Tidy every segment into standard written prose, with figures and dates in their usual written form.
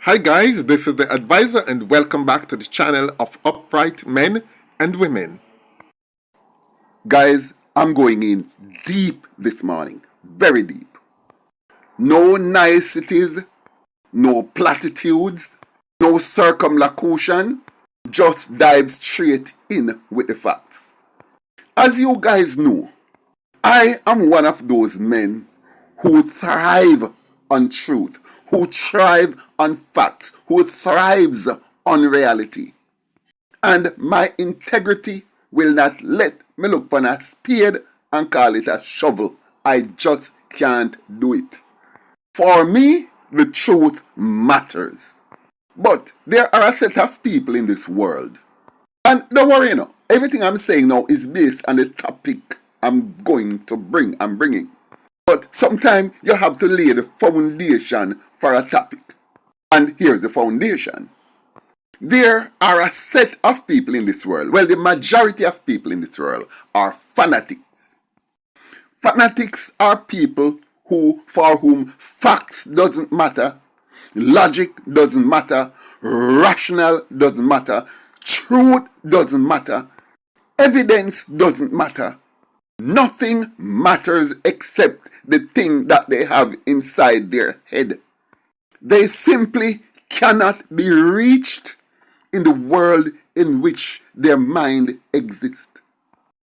Hi guys, this is the advisor and welcome back to the channel of upright men and women. Guys, I'm going in deep this morning. Very deep. No niceties, no platitudes, no circumlocution. Just dive straight in with the facts. As you guys know, I am one of those men who thrive on truth, who thrive on facts, who thrives on reality. And my integrity will not let me look upon a spade and call it a shovel. I just can't do it. For me, the truth matters. But there are a set of people in this world. And don't worry, everything I'm saying now is based on the topic I'm bringing. But sometimes you have to lay the foundation for a topic. And here's the foundation. There are a set of people in this world. Well, the majority of people in this world are fanatics. Fanatics are people for whom facts doesn't matter, logic doesn't matter, rational doesn't matter, truth doesn't matter, evidence doesn't matter. Nothing matters except the thing that they have inside their head. They simply cannot be reached in the world in which their mind exists.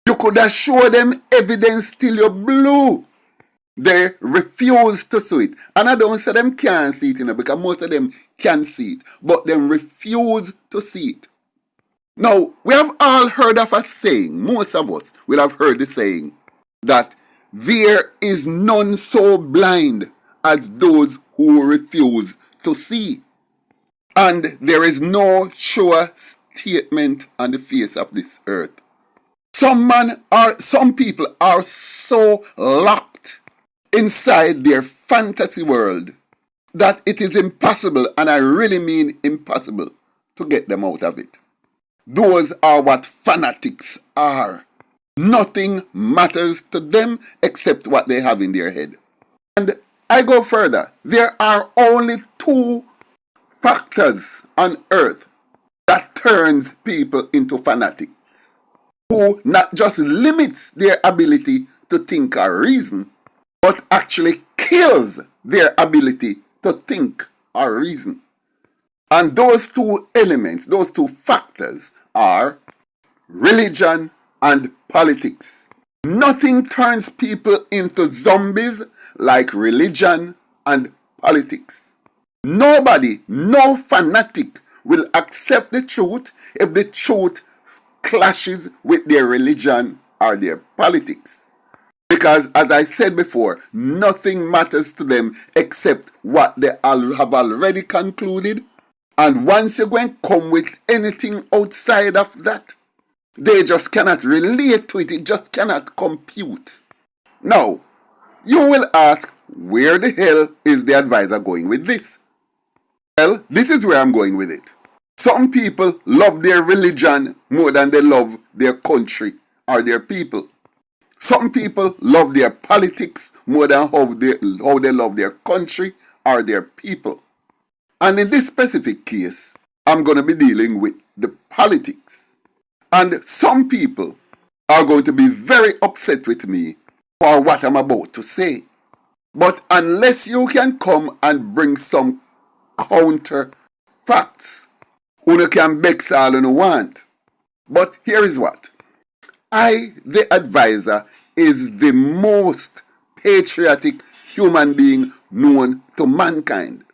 You could have shown them evidence till you're blue. They refuse to see it. And I don't say them can't see it, because most of them can see it. But them refuse to see it. Now, we have all heard of a saying, most of us will have heard the saying, that there is none so blind as those who refuse to see. And there is no sure statement on the face of this earth. Some people are so locked inside their fantasy world that it is impossible, and I really mean impossible, to get them out of it. Those are what fanatics are. Nothing matters to them except what they have in their head. And I go further. There are only two factors on earth that turns people into fanatics, who not just limits their ability to think or reason, but actually kills their ability to think or reason. And those two elements, those two factors are religion and politics. Nothing turns people into zombies like religion and politics. Nobody, no fanatic will accept the truth if the truth clashes with their religion or their politics. Because, as I said before, nothing matters to them except what they have already concluded. And once you go and come with anything outside of that, they just cannot relate to it. It just cannot compute. Now, you will ask, where the hell is the advisor going with this? Well, this is where I'm going with it. Some people love their religion more than they love their country or their people. Some people love their politics more than how they love their country or their people. And in this specific case, I'm going to be dealing with the politics. And some people are going to be very upset with me for what I'm about to say. But unless you can come and bring some counter facts, you can bex all you want. But here is what. I, the advisor, is the most patriotic human being known to mankind.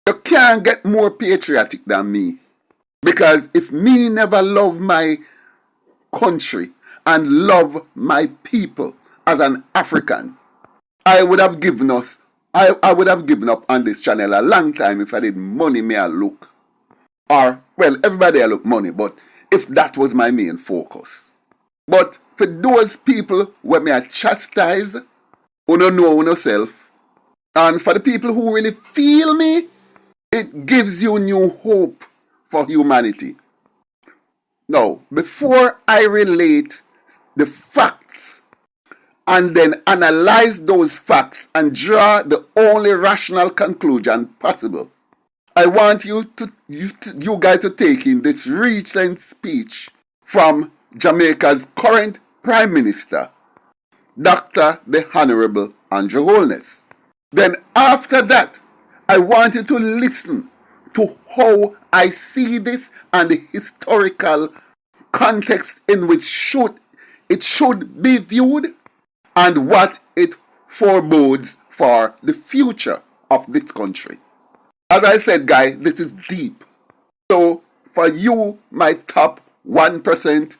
You can't get more patriotic than me. Because if me never love my country and love my people as an African, I would have given up on this channel a long time if I did money may I look. Or, well, everybody I look money, but if that was my main focus. But for those people where me I chastise, who don't know yourself, and for the people who really feel me, it gives you new hope for humanity. Now, before I relate the facts and then analyze those facts and draw the only rational conclusion possible, I want you guys to take in this recent speech from Jamaica's current Prime Minister, Dr. the Honorable Andrew Holness. Then after that, I want you to listen to how I see this and the historical context in which it should be viewed and what it forebodes for the future of this country. As I said, guys, this is deep. So for you, my top 1%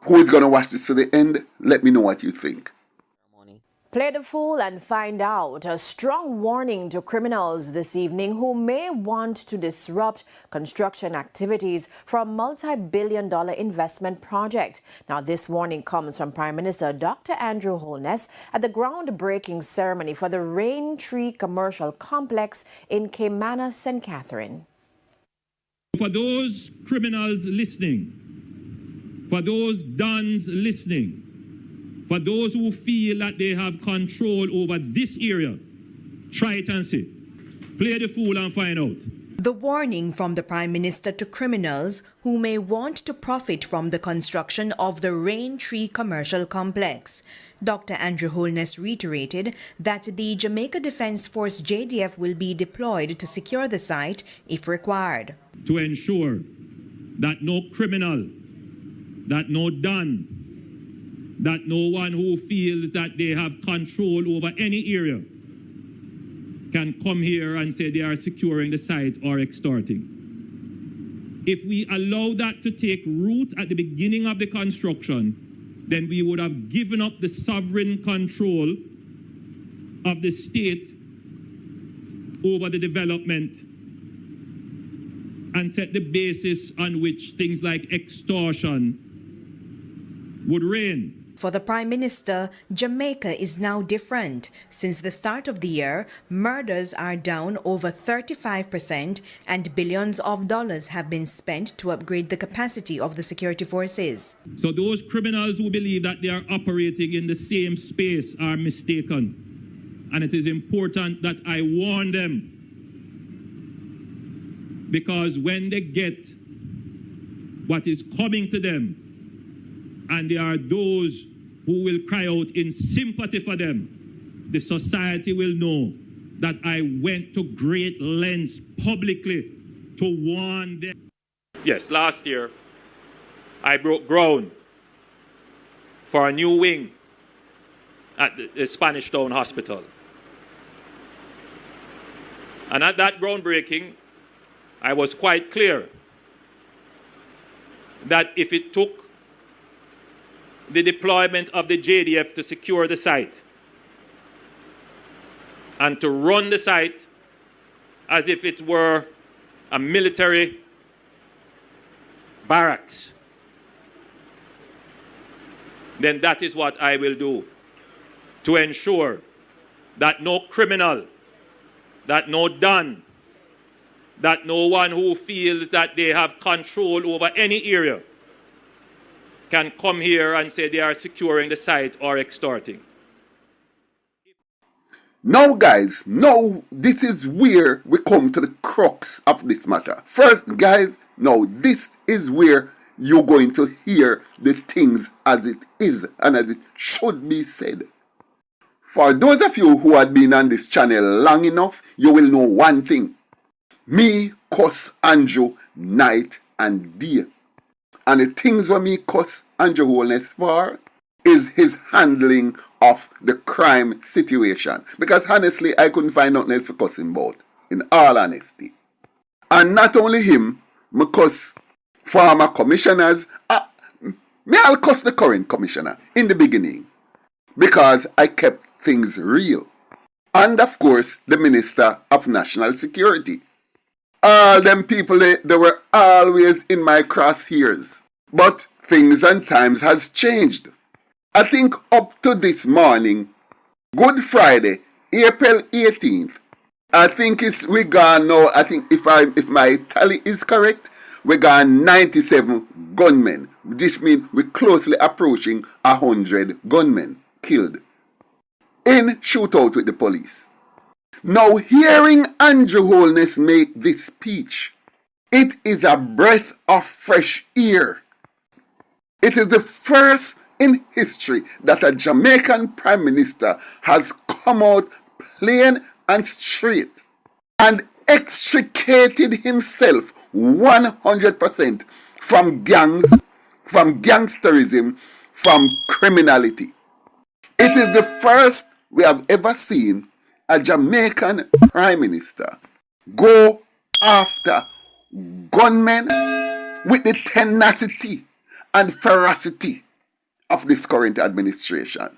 who is going to watch this to the end, let me know what you think. Play the fool and find out. A strong warning to criminals this evening who may want to disrupt construction activities for a multi-billion-dollar investment project. Now, this warning comes from Prime Minister Dr. Andrew Holness at the groundbreaking ceremony for the Rain Tree Commercial Complex in Caymanas, St. Catherine. For those criminals listening, for those dons listening, for those who feel that they have control over this area, try it and see. Play the fool and find out. The warning from the Prime Minister to criminals who may want to profit from the construction of the Rain Tree Commercial Complex. Dr. Andrew Holness reiterated that the Jamaica Defence Force JDF will be deployed to secure the site if required. To ensure that no criminal, that no don, that no one who feels that they have control over any area can come here and say they are securing the site or extorting. If we allow that to take root at the beginning of the construction, then we would have given up the sovereign control of the state over the development and set the basis on which things like extortion would reign. For the Prime Minister, Jamaica is now different. Since the start of the year, murders are down over 35% and billions of dollars have been spent to upgrade the capacity of the security forces. So those criminals who believe that they are operating in the same space are mistaken. And it is important that I warn them, because when they get what is coming to them, and there are those who will cry out in sympathy for them, the society will know that I went to great lengths publicly to warn them. Yes, last year, I broke ground for a new wing at the Spanish Town Hospital. And at that groundbreaking, I was quite clear that if it took the deployment of the JDF to secure the site and to run the site as if it were a military barracks, then that is what I will do to ensure that no criminal, that no don, that no one who feels that they have control over any area can come here and say they are securing the site or extorting. Now, guys, this is where we come to the crux of this matter. First, guys, now this is where you're going to hear the things as it is and as it should be said. For those of you who have been on this channel long enough, you will know one thing. Me cuss Andrew night and day. And the things what me cuss Andrew Holness for is his handling of the crime situation. Because honestly, I couldn't find nothing else to cuss him about, in all honesty. And not only him, me cuss former commissioners. I'll cuss the current commissioner in the beginning. Because I kept things real. And of course, the Minister of National Security. All them people, they were always in my crosshairs. But things and times has changed. I think up to this morning, Good Friday, April 18th, I think we gone now, I think if my tally is correct, we gone 97 gunmen. This means we're closely approaching 100 gunmen killed in shootout with the police. Now, hearing Andrew Holness make this speech, it is a breath of fresh air. It is the first in history that a Jamaican Prime Minister has come out plain and straight and extricated himself 100% from gangs, from gangsterism, from criminality. It is the first we have ever seen a Jamaican Prime Minister go after gunmen with the tenacity and ferocity of this current administration.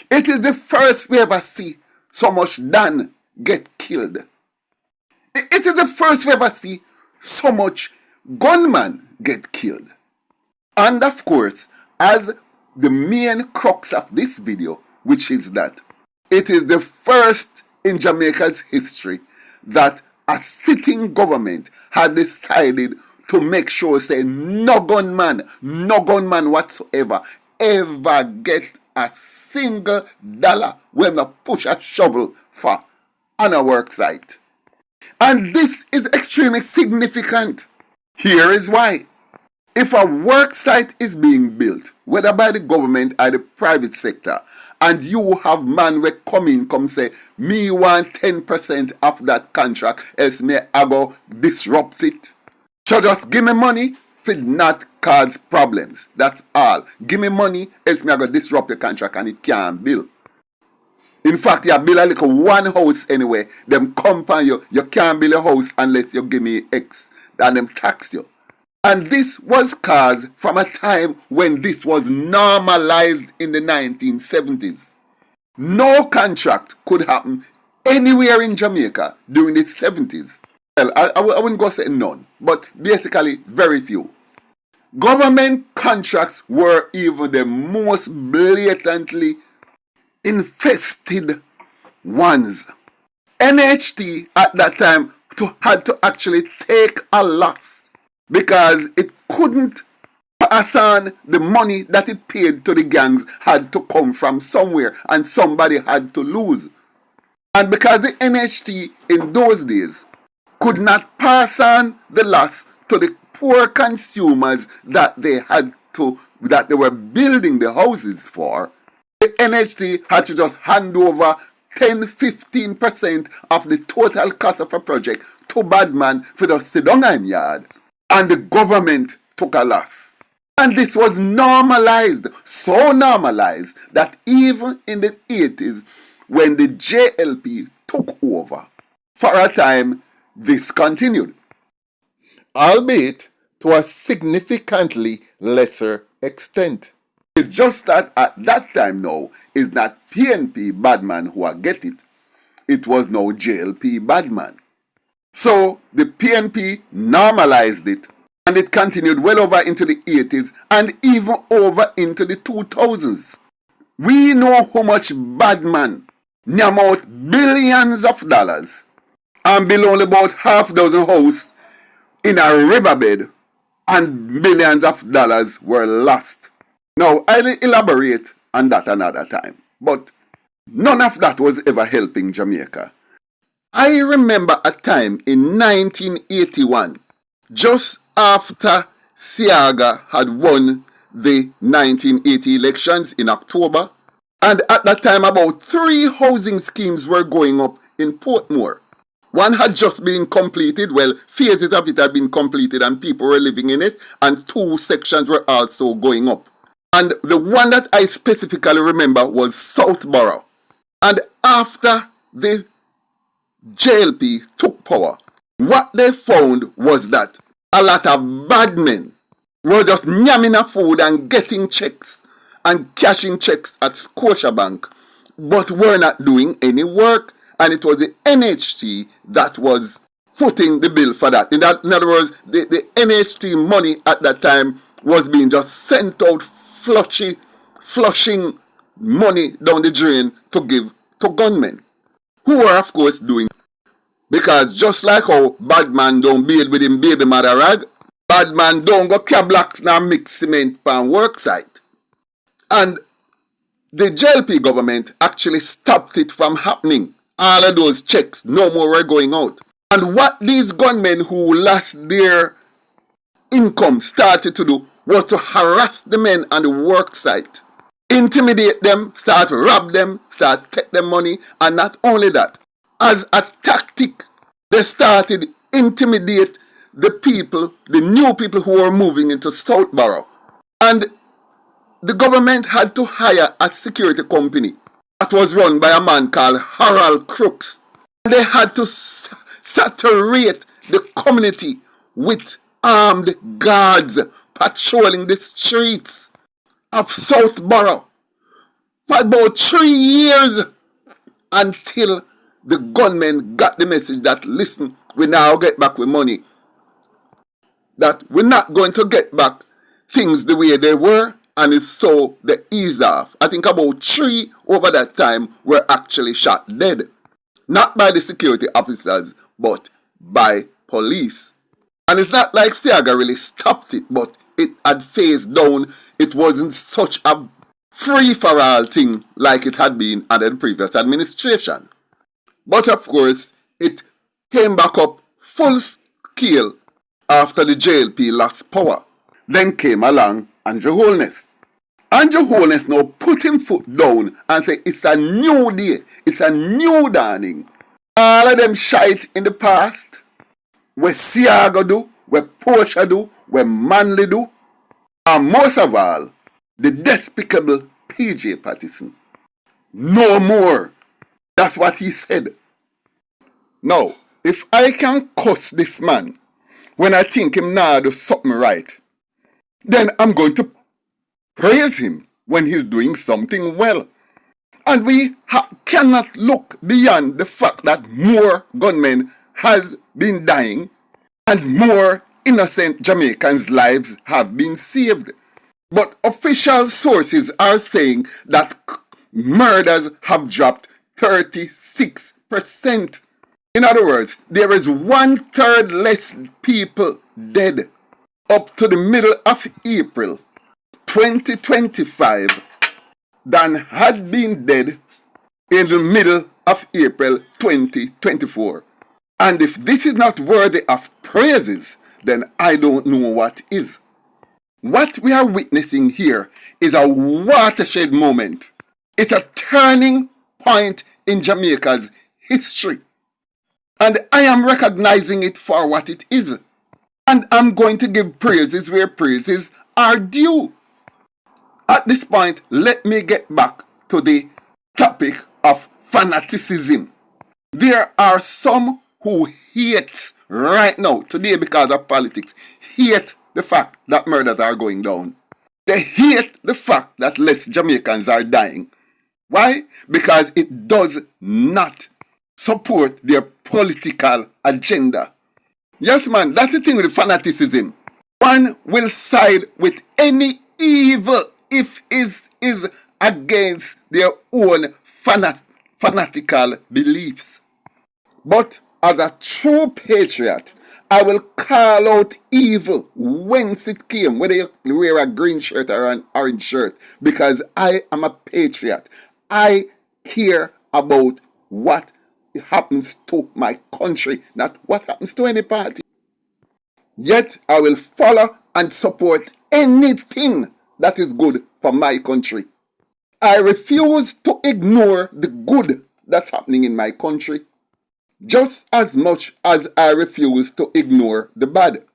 It is the first we ever see so much Dan get killed. It is the first we ever see so much gunman get killed. And of course, as the main crux of this video, which is that it is the first in Jamaica's history that a sitting government had decided to make sure, say, no gunman whatsoever ever get a single dollar when they push a shovel for on a work site. And this is extremely significant. Here is why. If a work site is being built, whether by the government or the private sector, and you have man we come say, me want 10% of that contract, else me I go disrupt it. So just give me money for not cause problems. That's all. Give me money, else me I go disrupt the contract and it can't build. In fact, you build a little one house anyway. Them come on you can't build a house unless you give me X. And them tax you. And this was caused from a time when this was normalized in the 1970s. No contract could happen anywhere in Jamaica during the 70s. Well, I wouldn't go say none, but basically very few. Government contracts were even the most blatantly infested ones. NHT at that time had to actually take a loss because it couldn't pass on the money that it paid to the gangs had to come from somewhere and somebody had to lose. And because the NHT in those days could not pass on the loss to the poor consumers that they were building the houses for, the NHT had to just hand over 10-15% of the total cost of a project to badman for the sit down in yard. And the government took a loss. And this was normalized, so normalized that even in the 80s, when the JLP took over, for a time, this continued. Albeit to a significantly lesser extent. It's just that at that time now, it's not PNP badman who are get it. It was now JLP badman. So the PNP normalized it and it continued well over into the 80s and even over into the 2000s. We know how much badman nyam out billions of dollars and build only about half dozen houses in a riverbed and billions of dollars were lost. Now I'll elaborate on that another time, but none of that was ever helping Jamaica. I remember a time in 1981, just after Siaga had won the 1980 elections in October, and at that time about 3 housing schemes were going up in Portmore. One had just been completed, well, phases of it had been completed and people were living in it, and 2 sections were also going up. And the one that I specifically remember was Southborough. And after the JLP took power, what they found was that a lot of bad men were just nyamming a food and getting checks and cashing checks at Scotiabank, but were not doing any work. And it was the NHT that was footing the bill for that. In other words, the NHT money at that time was being just sent out flushing money down the drain to give to gunmen, who were of course doing. Because just like how bad man don't bathe with him baby mother rag, bad man don't go cab blocks nor mix cement pan work site. And the JLP government actually stopped it from happening all of those checks, no more were going out. And what these gunmen who lost their income started to do was to harass the men on the work site, intimidate them, start to rob them, start take them money, and not only that, as a tactic, they started intimidate the people, the new people who were moving into Southborough. And the government had to hire a security company that was run by a man called Harold Crooks. They had to saturate the community with armed guards patrolling the streets of Southborough for about 3 years until the gunmen got the message that, listen, we now get back with money, that we're not going to get back things the way they were, and it's so they ease off. I think about 3 over that time were actually shot dead. Not by the security officers, but by police. And it's not like Siaga really stopped it, but it had phased down. It wasn't such a free-for-all thing like it had been under the previous administration. But of course, it came back up full scale after the JLP lost power. Then came along Andrew Holness. Andrew Holness now put him foot down and say it's a new day, it's a new dawning. All of them shite in the past, what Siaga do, what Portia do, what Manley do, and most of all, the despicable PJ Patterson. No more. That's what he said. Now, if I can cuss this man when I think him nah do something right, then I'm going to praise him when he's doing something well. And we cannot look beyond the fact that more gunmen has been dying and more innocent Jamaicans' lives have been saved. But official sources are saying that murders have dropped 36%. In other words, there is 1/3 less people dead up to the middle of April 2025 than had been dead in the middle of April 2024. And if this is not worthy of praises, then I don't know what is. What we are witnessing here is a watershed moment. It's a turning point in Jamaica's history. And I am recognizing it for what it is. And I'm going to give praises where praises are due. At this point, let me get back to the topic of fanaticism. There are some who hate right now, today because of politics, hate the fact that murders are going down. They hate the fact that less Jamaicans are dying. Why? Because it does not support their political agenda. Yes, man, that's the thing with fanaticism. One will side with any evil if it is against their own fanatical beliefs. But as a true patriot, I will call out evil whence it came, whether you wear a green shirt or an orange shirt, because I am a patriot. I care about what happens to my country, not what happens to any party. Yet I will follow and support anything that is good for my country. I refuse to ignore the good that's happening in my country, just as much as I refuse to ignore the bad.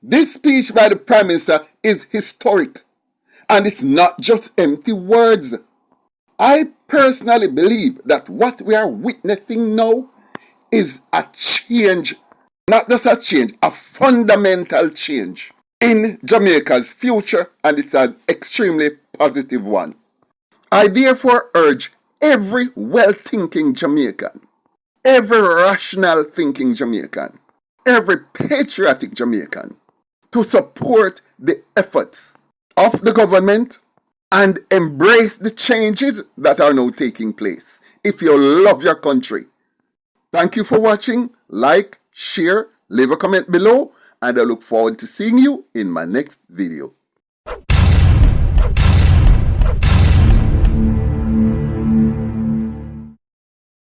This speech by the Prime Minister is historic, and it's not just empty words. I personally believe that what we are witnessing now is a change, not just a change, a fundamental change in Jamaica's future, and it's an extremely positive one. I therefore urge every well-thinking Jamaican, every rational thinking Jamaican, every patriotic Jamaican to support the efforts of the government and embrace the changes that are now taking place if you love your country. Thank you for watching. Like, share, leave a comment below, and I look forward to seeing you in my next video.